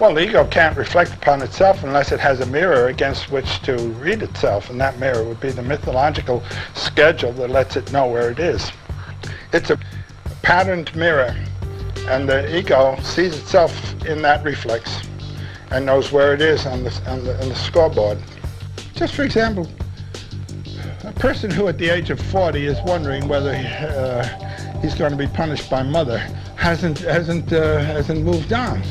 Well, the ego can't reflect upon itself unless it has a mirror against which to read itself, and that mirror would be the mythological schedule that lets it know where it is. It's a patterned mirror, and the ego sees itself in that reflex and knows where it is on the scoreboard. Just for example, a person who at the age of 40 is wondering whether he's going to be punished by mother hasn't moved on.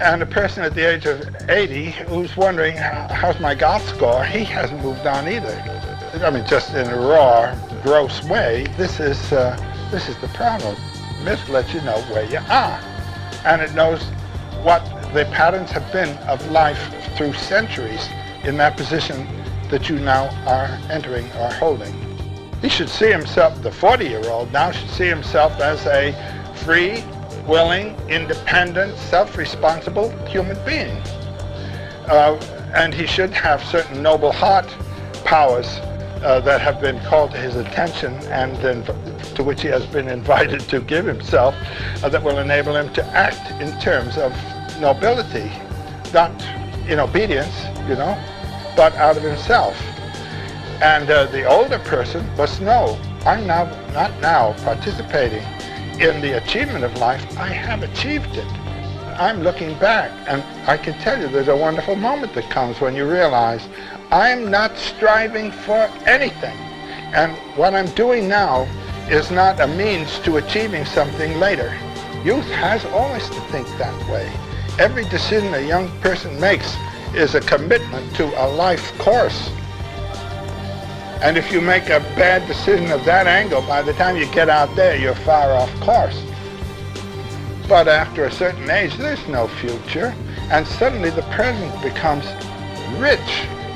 And a person at the age of 80 who's wondering, how's my golf score? He hasn't moved on either. I mean, just in a raw, gross way, this is the problem. Myth lets you know where you are. And it knows what the patterns have been of life through centuries in that position that you now are entering or holding. He should see himself, the 40-year-old now should see himself as a free, willing, independent, self-responsible human being. And he should have certain noble heart powers that have been called to his attention and to which he has been invited to give himself, that will enable him to act in terms of nobility, not in obedience, but out of himself. And the older person must know, I'm now not now participating in the achievement of life. I have achieved it. I'm looking back, and I can tell you there's a wonderful moment that comes when you realize I'm not striving for anything, and what I'm doing now is not a means to achieving something later. Youth has always to think that way. Every decision a young person makes is a commitment to a life course. And if you make a bad decision of that angle, by the time you get out there, you're far off course. But after a certain age, there's no future, and suddenly the present becomes rich.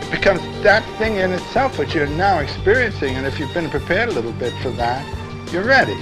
It becomes that thing in itself which you're now experiencing, and if you've been prepared a little bit for that, you're ready.